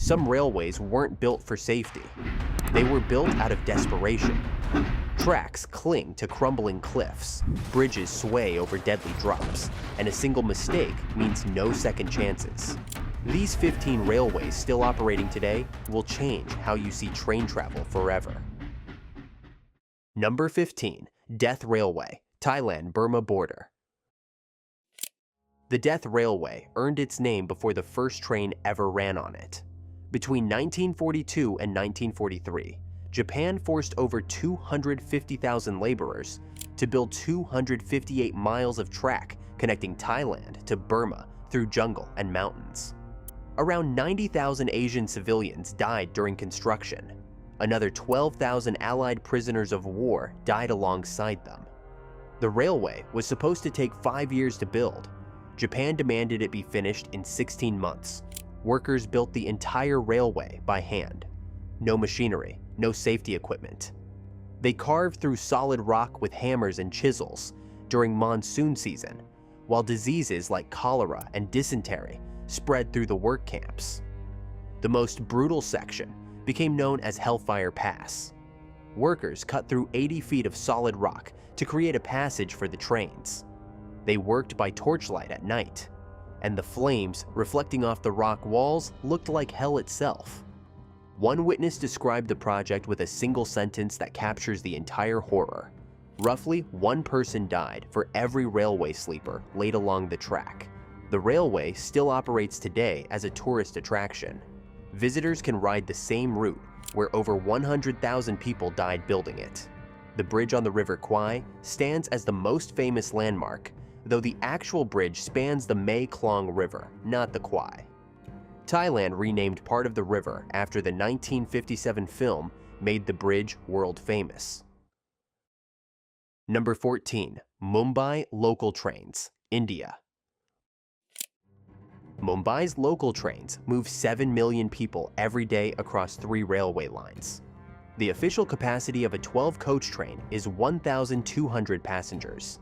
Some railways weren't built for safety. They were built out of desperation. Tracks cling to crumbling cliffs, bridges sway over deadly drops, and a single mistake means no second chances. These 15 railways still operating today will change how you see train travel forever. Number 15. Death Railway, Thailand-Burma border. The Death Railway earned its name before the first train ever ran on it. Between 1942 and 1943, Japan forced over 250,000 laborers to build 258 miles of track connecting Thailand to Burma through jungle and mountains. Around 90,000 Asian civilians died during construction. Another 12,000 Allied prisoners of war died alongside them. The railway was supposed to take 5 years to build. Japan demanded it be finished in 16 months. Workers built the entire railway by hand. No machinery, no safety equipment. They carved through solid rock with hammers and chisels during monsoon season, while diseases like cholera and dysentery spread through the work camps. The most brutal section became known as Hellfire Pass. Workers cut through 80 feet of solid rock to create a passage for the trains. They worked by torchlight at night, and the flames reflecting off the rock walls looked like hell itself. One witness described the project with a single sentence that captures the entire horror. Roughly 1 person died for every railway sleeper laid along the track. The railway still operates today as a tourist attraction. Visitors can ride the same route, where over 100,000 people died building it. The bridge on the River Kwai stands as the most famous landmark, though the actual bridge spans the Mae Klong River, not the Kwai. Thailand renamed part of the river after the 1957 film made the bridge world famous. Number 14. Mumbai Local Trains, India. Mumbai's local trains move 7 million people every day across 3 railway lines. The official capacity of a 12-coach train is 1,200 passengers.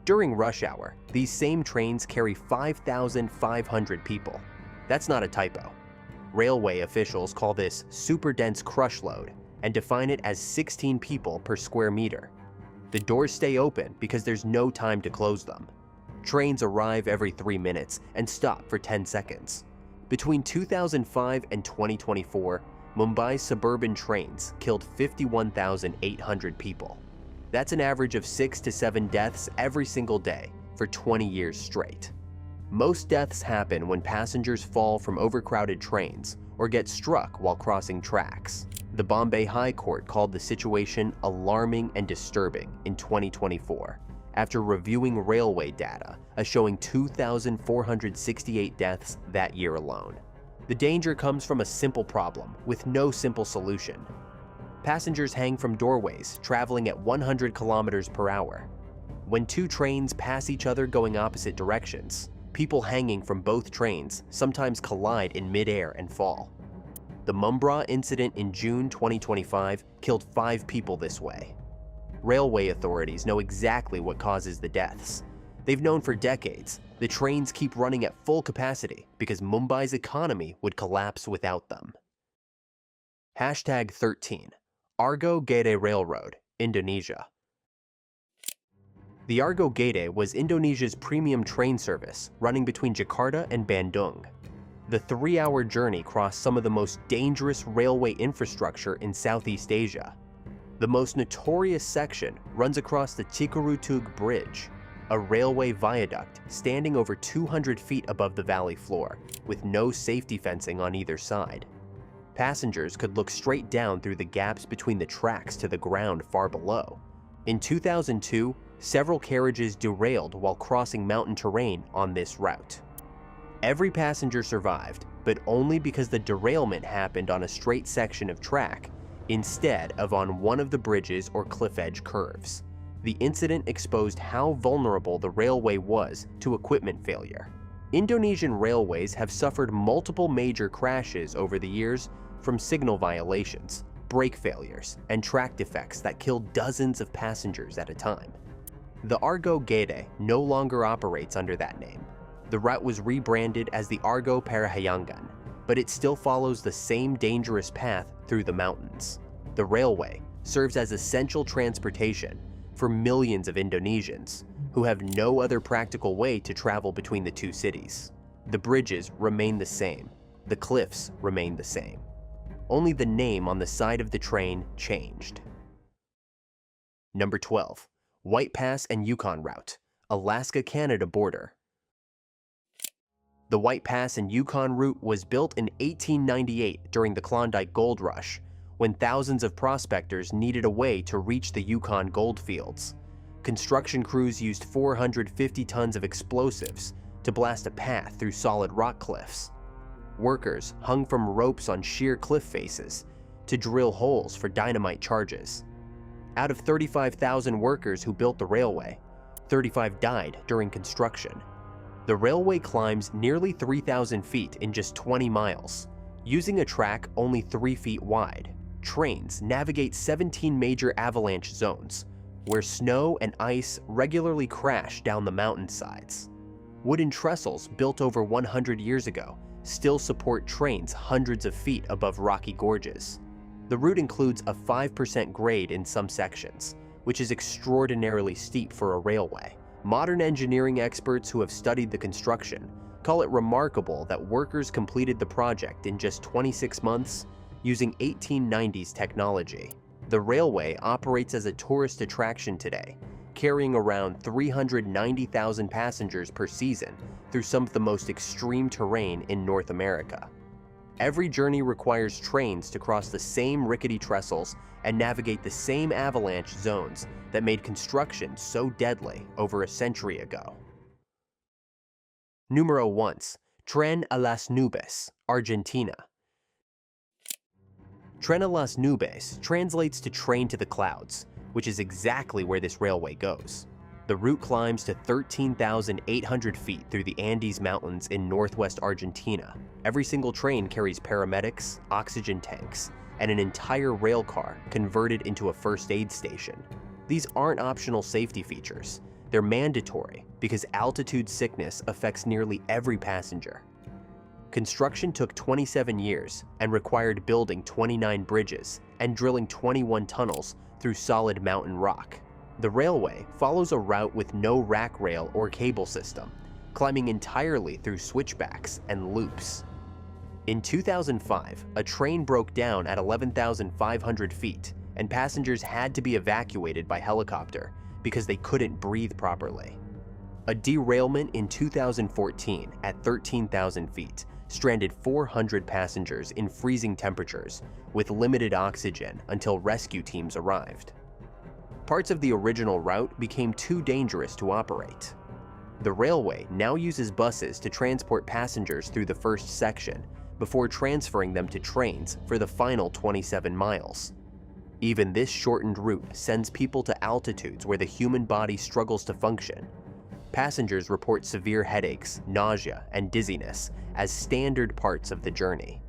During rush hour, these same trains carry 5,500 people. That's not a typo. Railway officials call this super dense crush load and define it as 16 people per square meter. The doors stay open because there's no time to close them. Trains arrive every 3 minutes and stop for 10 seconds. Between 2005 and 2024, Mumbai's suburban trains killed 51,800 people. That's an average of 6 to 7 deaths every single day for 20 years straight. Most deaths happen when passengers fall from overcrowded trains or get struck while crossing tracks. The Bombay High Court called the situation alarming and disturbing in 2024 after reviewing railway data showing 2,468 deaths that year alone. The danger comes from a simple problem with no simple solution. Passengers hang from doorways traveling at 100 kilometers per hour. When 2 trains pass each other going opposite directions, people hanging from both trains sometimes collide in midair and fall. The Mumbai incident in June 2025 killed 5 people this way. Railway authorities know exactly what causes the deaths. They've known for decades the trains keep running at full capacity because Mumbai's economy would collapse without them. Hashtag 13. Argo Gede Railroad, Indonesia. The Argo Gede was Indonesia's premium train service running between Jakarta and Bandung. The 3-hour journey crossed some of the most dangerous railway infrastructure in Southeast Asia. The most notorious section runs across the Cikurutug Bridge, a railway viaduct standing over 200 feet above the valley floor, with no safety fencing on either side. Passengers could look straight down through the gaps between the tracks to the ground far below. In 2002, several carriages derailed while crossing mountain terrain on this route. Every passenger survived, but only because the derailment happened on a straight section of track instead of on one of the bridges or cliff edge curves. The incident exposed how vulnerable the railway was to equipment failure. Indonesian railways have suffered multiple major crashes over the years from signal violations, brake failures, and track defects that killed dozens of passengers at a time. The Argo Gede no longer operates under that name. The route was rebranded as the Argo Parahyangan, but it still follows the same dangerous path through the mountains. The railway serves as essential transportation for millions of Indonesians who have no other practical way to travel between the two cities. The bridges remain the same. The cliffs remain the same. Only the name on the side of the train changed. Number 12. White Pass and Yukon Route, Alaska-Canada border. The White Pass and Yukon route was built in 1898 during the Klondike Gold Rush, when thousands of prospectors needed a way to reach the Yukon gold fields. Construction crews used 450 tons of explosives to blast a path through solid rock cliffs. Workers hung from ropes on sheer cliff faces to drill holes for dynamite charges. Out of 35,000 workers who built the railway, 35 died during construction. The railway climbs nearly 3,000 feet in just 20 miles, using a track only 3 feet wide. Trains navigate 17 major avalanche zones, where snow and ice regularly crash down the mountainsides. Wooden trestles built over 100 years ago still support trains hundreds of feet above rocky gorges. The route includes a 5% grade in some sections, which is extraordinarily steep for a railway. Modern engineering experts who have studied the construction call it remarkable that workers completed the project in just 26 months using 1890s technology. The railway operates as a tourist attraction today, carrying around 390,000 passengers per season through some of the most extreme terrain in North America. Every journey requires trains to cross the same rickety trestles and navigate the same avalanche zones that made construction so deadly over a century ago. Numero 1. Tren a las Nubes, Argentina. Tren a las Nubes translates to train to the clouds, which is exactly where this railway goes. The route climbs to 13,800 feet through the Andes Mountains in northwest Argentina. Every single train carries paramedics, oxygen tanks, and an entire rail car converted into a first aid station. These aren't optional safety features. They're mandatory because altitude sickness affects nearly every passenger. Construction took 27 years and required building 29 bridges and drilling 21 tunnels through solid mountain rock. The railway follows a route with no rack rail or cable system, climbing entirely through switchbacks and loops. In 2005, a train broke down at 11,500 feet, and passengers had to be evacuated by helicopter because they couldn't breathe properly. A derailment in 2014 at 13,000 feet stranded 400 passengers in freezing temperatures with limited oxygen until rescue teams arrived. Parts of the original route became too dangerous to operate. The railway now uses buses to transport passengers through the first section before transferring them to trains for the final 27 miles. Even this shortened route sends people to altitudes where the human body struggles to function. Passengers report severe headaches, nausea, and dizziness as standard parts of the journey.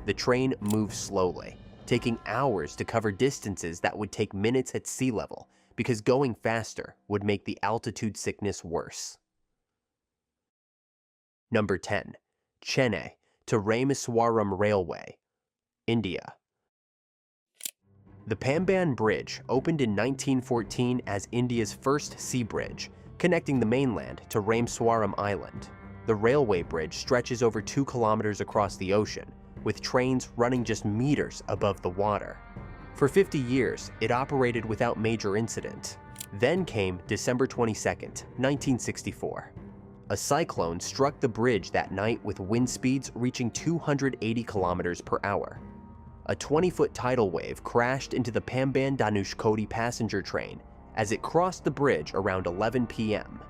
The train moves slowly, taking hours to cover distances that would take minutes at sea level because going faster would make the altitude sickness worse. Number 10. Chennai to Rameswaram Railway, India. The Pamban Bridge opened in 1914 as India's first sea bridge, connecting the mainland to Rameswaram Island. The railway bridge stretches over 2 kilometers across the ocean, with trains running just meters above the water. For 50 years, it operated without major incident. Then came December 22, 1964. A cyclone struck the bridge that night with wind speeds reaching 280 kilometers per hour. A 20-foot tidal wave crashed into the Pamban-Dhanushkodi passenger train as it crossed the bridge around 11 p.m.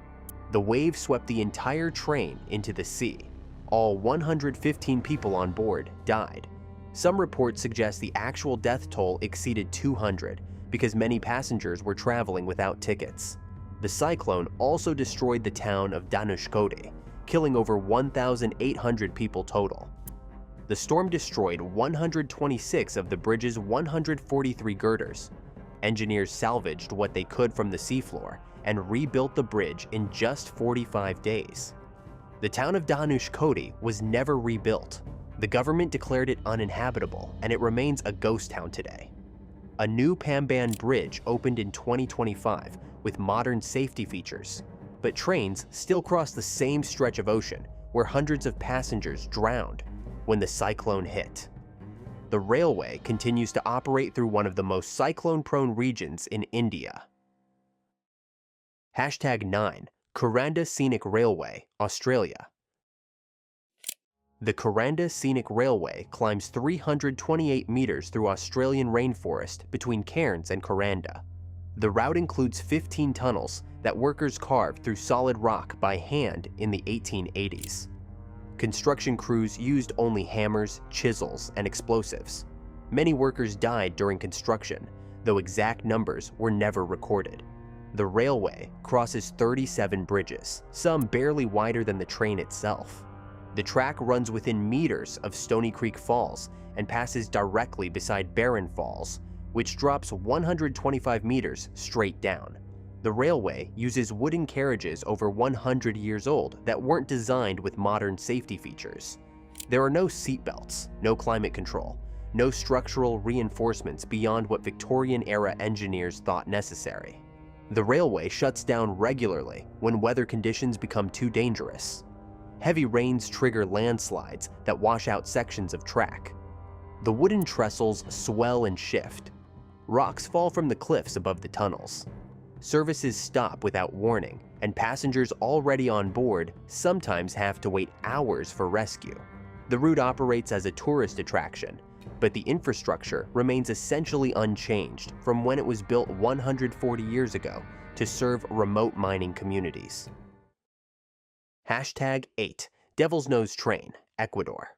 The wave swept the entire train into the sea. All 115 people on board died. Some reports suggest the actual death toll exceeded 200 because many passengers were traveling without tickets. The cyclone also destroyed the town of Dhanushkodi, killing over 1,800 people total. The storm destroyed 126 of the bridge's 143 girders. Engineers salvaged what they could from the seafloor and rebuilt the bridge in just 45 days. The town of Dhanushkodi was never rebuilt. The government declared it uninhabitable, and it remains a ghost town today. A new Pamban bridge opened in 2025 with modern safety features, but trains still cross the same stretch of ocean where hundreds of passengers drowned when the cyclone hit. The railway continues to operate through one of the most cyclone-prone regions in India. #9. Kuranda Scenic Railway, Australia. The Kuranda Scenic Railway climbs 328 meters through Australian rainforest between Cairns and Kuranda. The route includes 15 tunnels that workers carved through solid rock by hand in the 1880s. Construction crews used only hammers, chisels, and explosives. Many workers died during construction, though exact numbers were never recorded. The railway crosses 37 bridges, some barely wider than the train itself. The track runs within meters of Stony Creek Falls and passes directly beside Barron Falls, which drops 125 meters straight down. The railway uses wooden carriages over 100 years old that weren't designed with modern safety features. There are no seatbelts, no climate control, no structural reinforcements beyond what Victorian-era engineers thought necessary. The railway shuts down regularly when weather conditions become too dangerous. Heavy rains trigger landslides that wash out sections of track. The wooden trestles swell and shift. Rocks fall from the cliffs above the tunnels. Services stop without warning, and passengers already on board sometimes have to wait hours for rescue. The route operates as a tourist attraction, but the infrastructure remains essentially unchanged from when it was built 140 years ago to serve remote mining communities. #8. Devil's Nose Train, Ecuador.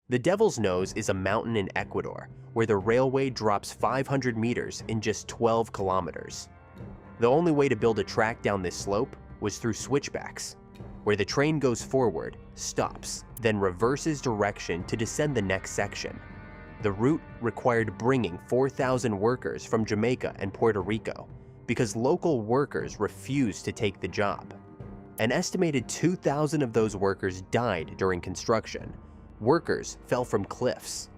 The Devil's Nose is a mountain in Ecuador where the railway drops 500 meters in just 12 kilometers. The only way to build a track down this slope was through switchbacks, where the train goes forward, stops, then reverses direction to descend the next section. The route required bringing 4,000 workers from Jamaica and Puerto Rico because local workers refused to take the job. An estimated 2,000 of those workers died during construction. Workers fell from cliffs.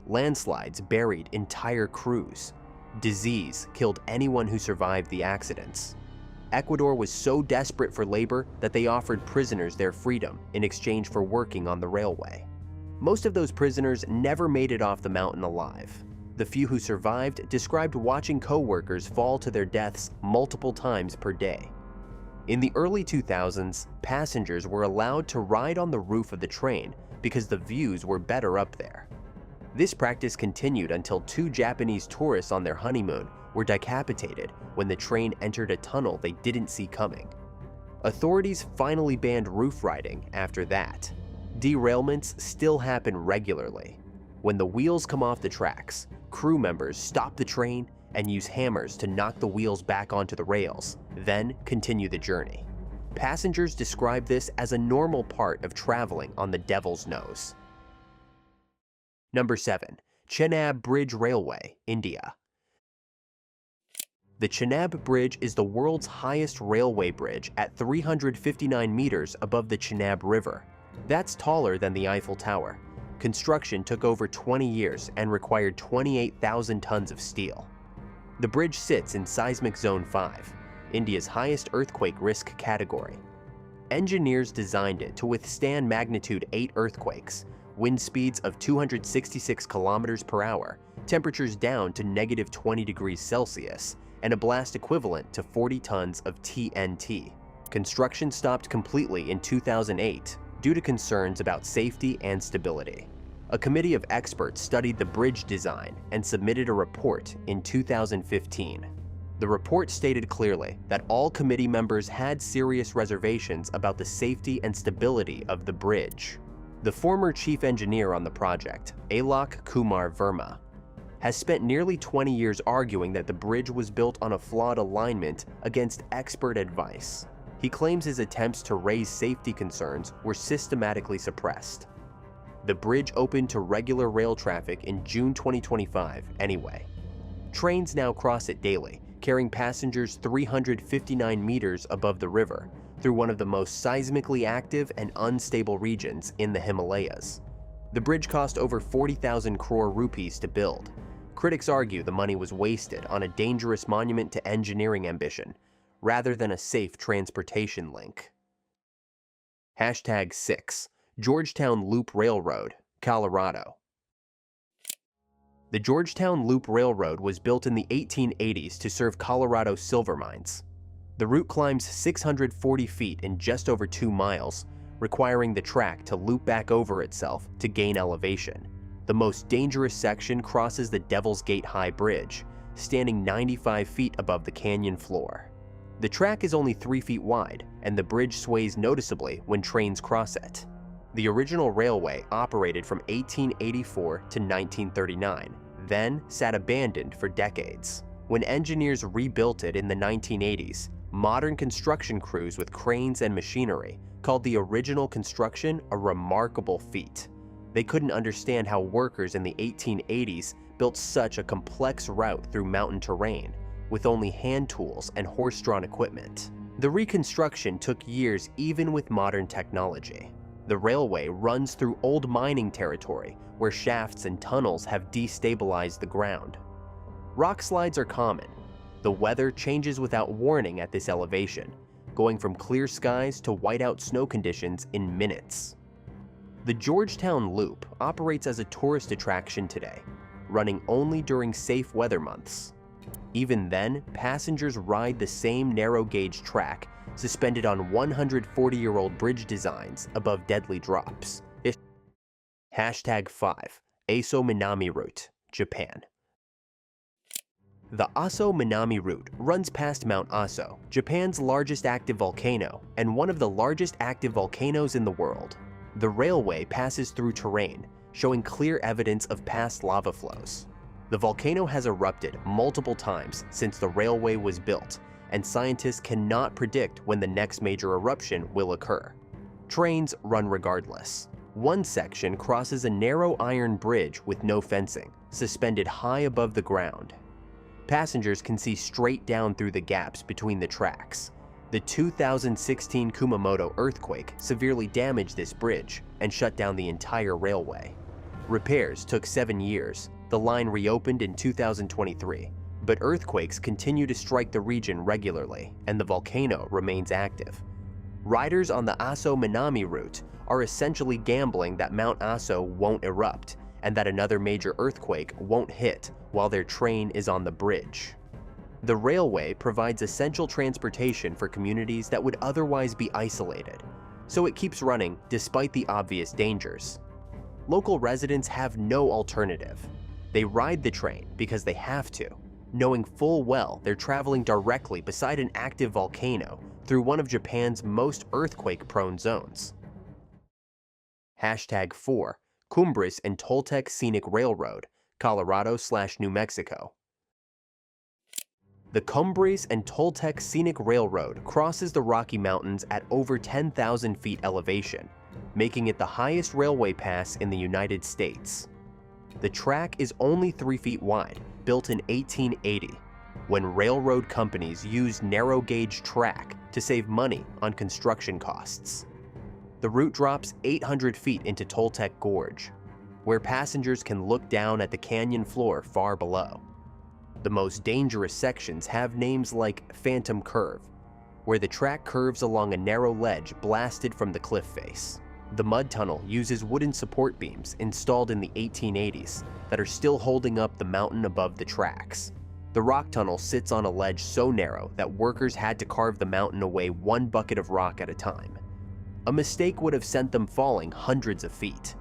Landslides buried entire crews. Disease killed anyone who survived the accidents. Ecuador was so desperate for labor that they offered prisoners their freedom in exchange for working on the railway. Most of those prisoners never made it off the mountain alive. The few who survived described watching co-workers fall to their deaths multiple times per day. In the early 2000s, passengers were allowed to ride on the roof of the train because the views were better up there. This practice continued until 2 Japanese tourists on their honeymoon were decapitated when the train entered a tunnel they didn't see coming. Authorities finally banned roof riding after that. Derailments still happen regularly. When the wheels come off the tracks, crew members stop the train and use hammers to knock the wheels back onto the rails, then continue the journey. Passengers describe this as a normal part of traveling on the Devil's Nose. #7. Chenab Bridge Railway, India. The Chenab Bridge is the world's highest railway bridge at 359 meters above the Chenab River. That's taller than the Eiffel Tower. Construction took over 20 years and required 28,000 tons of steel. The bridge sits in Seismic Zone 5, India's highest earthquake risk category. Engineers designed it to withstand magnitude 8 earthquakes, wind speeds of 266 kilometers per hour, temperatures down to -20 degrees Celsius, and a blast equivalent to 40 tons of TNT. Construction stopped completely in 2008 due to concerns about safety and stability. A committee of experts studied the bridge design and submitted a report in 2015. The report stated clearly that all committee members had serious reservations about the safety and stability of the bridge. The former chief engineer on the project, Alok Kumar Verma, has spent nearly 20 years arguing that the bridge was built on a flawed alignment against expert advice. He claims his attempts to raise safety concerns were systematically suppressed. The bridge opened to regular rail traffic in June 2025 anyway. Trains now cross it daily, carrying passengers 359 meters above the river, through one of the most seismically active and unstable regions in the Himalayas. The bridge cost over 40,000 crore rupees to build. Critics argue the money was wasted on a dangerous monument to engineering ambition, rather than a safe transportation link. #6. Georgetown Loop Railroad, Colorado. The Georgetown Loop Railroad was built in the 1880s to serve Colorado's silver mines. The route climbs 640 feet in just over 2 miles, requiring the track to loop back over itself to gain elevation. The most dangerous section crosses the Devil's Gate High Bridge, standing 95 feet above the canyon floor. The track is only 3 feet wide, and the bridge sways noticeably when trains cross it. The original railway operated from 1884 to 1939, then sat abandoned for decades. When engineers rebuilt it in the 1980s, modern construction crews with cranes and machinery called the original construction a remarkable feat. They couldn't understand how workers in the 1880s built such a complex route through mountain terrain, with only hand tools and horse-drawn equipment. The reconstruction took years even with modern technology. The railway runs through old mining territory where shafts and tunnels have destabilized the ground. Rock slides are common. The weather changes without warning at this elevation, going from clear skies to whiteout snow conditions in minutes. The Georgetown Loop operates as a tourist attraction today, running only during safe weather months. Even then, passengers ride the same narrow-gauge track suspended on 140-year-old bridge designs above deadly drops. #5. Aso Minami Route, Japan. The Aso Minami Route runs past Mount Aso, Japan's largest active volcano and one of the largest active volcanoes in the world. The railway passes through terrain, showing clear evidence of past lava flows. The volcano has erupted multiple times since the railway was built, and scientists cannot predict when the next major eruption will occur. Trains run regardless. One section crosses a narrow iron bridge with no fencing, suspended high above the ground. Passengers can see straight down through the gaps between the tracks. The 2016 Kumamoto earthquake severely damaged this bridge and shut down the entire railway. Repairs took 7 years. The line reopened in 2023, but earthquakes continue to strike the region regularly, and the volcano remains active. Riders on the Aso Minami route are essentially gambling that Mount Aso won't erupt and that another major earthquake won't hit while their train is on the bridge. The railway provides essential transportation for communities that would otherwise be isolated, so it keeps running despite the obvious dangers. Local residents have no alternative. They ride the train because they have to, knowing full well they're traveling directly beside an active volcano through one of Japan's most earthquake-prone zones. #4. Cumbres and Toltec Scenic Railroad, Colorado/New Mexico. The Cumbres and Toltec Scenic Railroad crosses the Rocky Mountains at over 10,000 feet elevation, making it the highest railway pass in the United States. The track is only 3 feet wide, built in 1880, when railroad companies used narrow-gauge track to save money on construction costs. The route drops 800 feet into Toltec Gorge, where passengers can look down at the canyon floor far below. The most dangerous sections have names like Phantom Curve, where the track curves along a narrow ledge blasted from the cliff face. The mud tunnel uses wooden support beams installed in the 1880s that are still holding up the mountain above the tracks. The rock tunnel sits on a ledge so narrow that workers had to carve the mountain away one bucket of rock at a time. A mistake would have sent them falling hundreds of feet.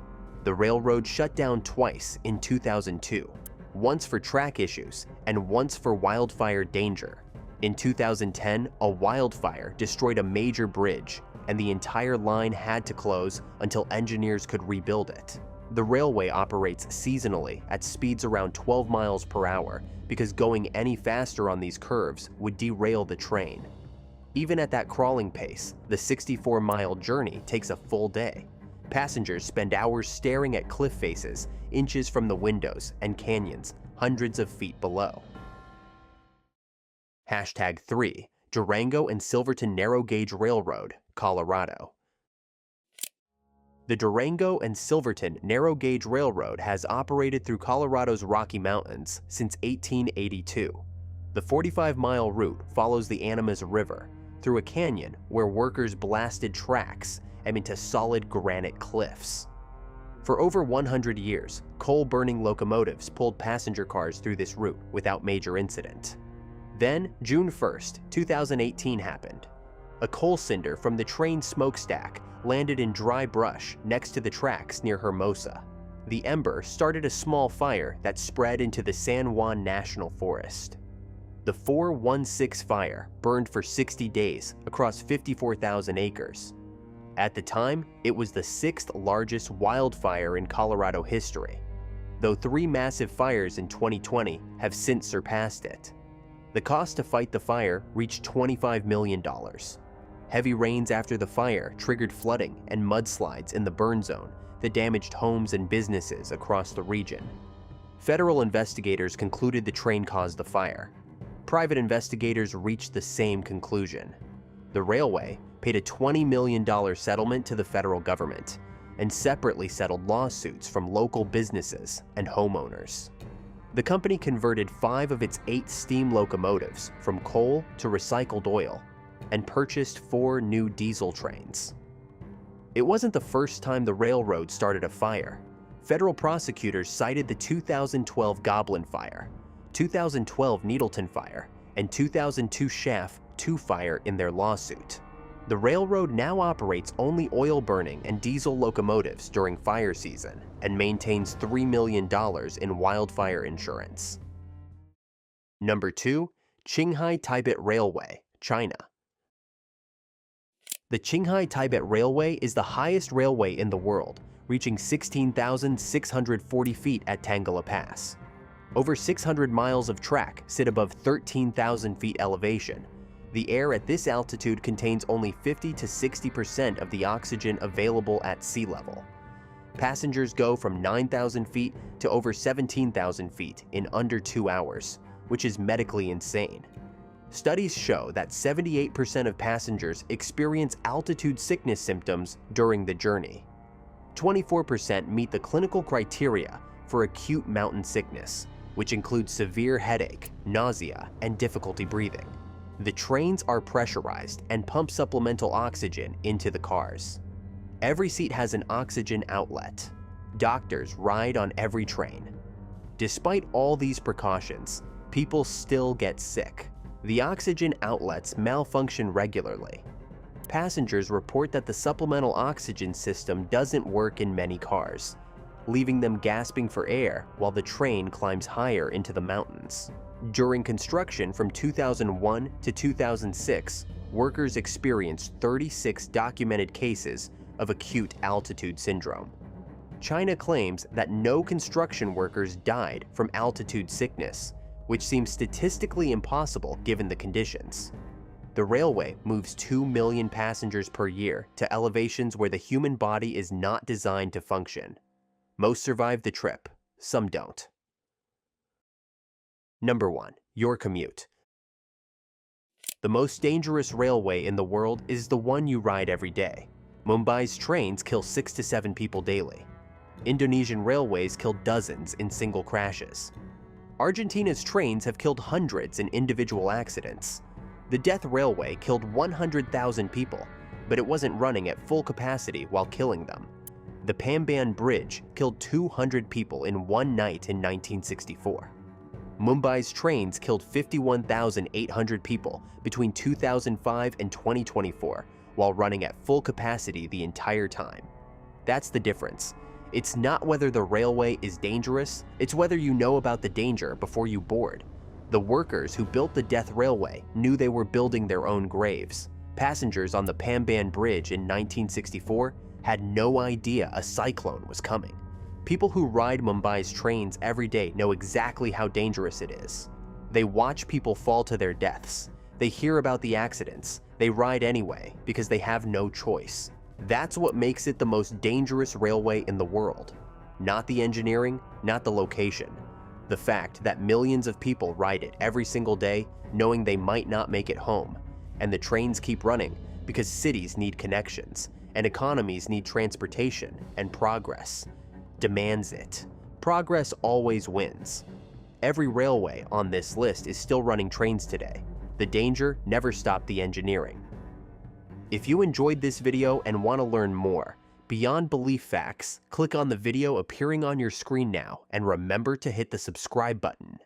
The railroad shut down twice in 2002, once for track issues and once for wildfire danger. In 2010, a wildfire destroyed a major bridge, and the entire line had to close until engineers could rebuild it. The railway operates seasonally at speeds around 12 miles per hour because going any faster on these curves would derail the train. Even at that crawling pace, the 64-mile journey takes a full day. Passengers spend hours staring at cliff faces, inches from the windows, and canyons hundreds of feet below. #3. Durango and Silverton Narrow Gauge Railroad, Colorado. The Durango and Silverton Narrow Gauge Railroad has operated through Colorado's Rocky Mountains since 1882. The 45-mile route follows the Animas River through a canyon where workers blasted tracks into solid granite cliffs. For over 100 years, coal-burning locomotives pulled passenger cars through this route without major incident. Then, June 1st, 2018 happened. A coal cinder from the train smokestack landed in dry brush next to the tracks near Hermosa. The ember started a small fire that spread into the San Juan National Forest. The 416 fire burned for 60 days across 54,000 acres. At the time, it was the 6th largest wildfire in Colorado history, though 3 massive fires in 2020 have since surpassed it. The cost to fight the fire reached $25 million. Heavy rains after the fire triggered flooding and mudslides in the burn zone that damaged homes and businesses across the region. Federal investigators concluded the train caused the fire. Private investigators reached the same conclusion. The railway paid a $20 million settlement to the federal government and separately settled lawsuits from local businesses and homeowners. The company converted 5 of its 8 steam locomotives from coal to recycled oil and purchased 4 new diesel trains. It wasn't the first time the railroad started a fire. Federal prosecutors cited the 2012 Goblin Fire, 2012 Needleton Fire, and 2002 Shaft 2 fire in their lawsuit. The railroad now operates only oil-burning and diesel locomotives during fire season and maintains $3 million in wildfire insurance. Number 2. Qinghai-Tibet Railway, China. The Qinghai-Tibet Railway is the highest railway in the world, reaching 16,640 feet at Tangala Pass. Over 600 miles of track sit above 13,000 feet elevation. The air at this altitude contains only 50 to 60% of the oxygen available at sea level. Passengers go from 9,000 feet to over 17,000 feet in under 2 hours, which is medically insane. Studies show that 78% of passengers experience altitude sickness symptoms during the journey. 24% meet the clinical criteria for acute mountain sickness, which includes severe headache, nausea, and difficulty breathing. The trains are pressurized and pump supplemental oxygen into the cars. Every seat has an oxygen outlet. Doctors ride on every train. Despite all these precautions, people still get sick. The oxygen outlets malfunction regularly. Passengers report that the supplemental oxygen system doesn't work in many cars, leaving them gasping for air while the train climbs higher into the mountains. During construction from 2001 to 2006, workers experienced 36 documented cases of acute altitude syndrome. China claims that no construction workers died from altitude sickness, which seems statistically impossible given the conditions. The railway moves 2 million passengers per year to elevations where the human body is not designed to function. Most survive the trip, some don't. Number 1. Your commute. The most dangerous railway in the world is the one you ride every day. Mumbai's trains kill 6 to 7 people daily. Indonesian railways kill dozens in single crashes. Argentina's trains have killed hundreds in individual accidents. The Death Railway killed 100,000 people, but it wasn't running at full capacity while killing them. The Pamban Bridge killed 200 people in one night in 1964. Mumbai's trains killed 51,800 people between 2005 and 2024 while running at full capacity the entire time. That's the difference. It's not whether the railway is dangerous, it's whether you know about the danger before you board. The workers who built the Death Railway knew they were building their own graves. Passengers on the Pamban Bridge in 1964 had no idea a cyclone was coming. People who ride Mumbai's trains every day know exactly how dangerous it is. They watch people fall to their deaths. They hear about the accidents. They ride anyway because they have no choice. That's what makes it the most dangerous railway in the world. Not the engineering, not the location. The fact that millions of people ride it every single day, knowing they might not make it home. And the trains keep running because cities need connections, and economies need transportation, and progress demands it. Progress always wins. Every railway on this list is still running trains today. The danger never stopped the engineering. If you enjoyed this video and want to learn more beyond belief facts, click on the video appearing on your screen now and remember to hit the subscribe button.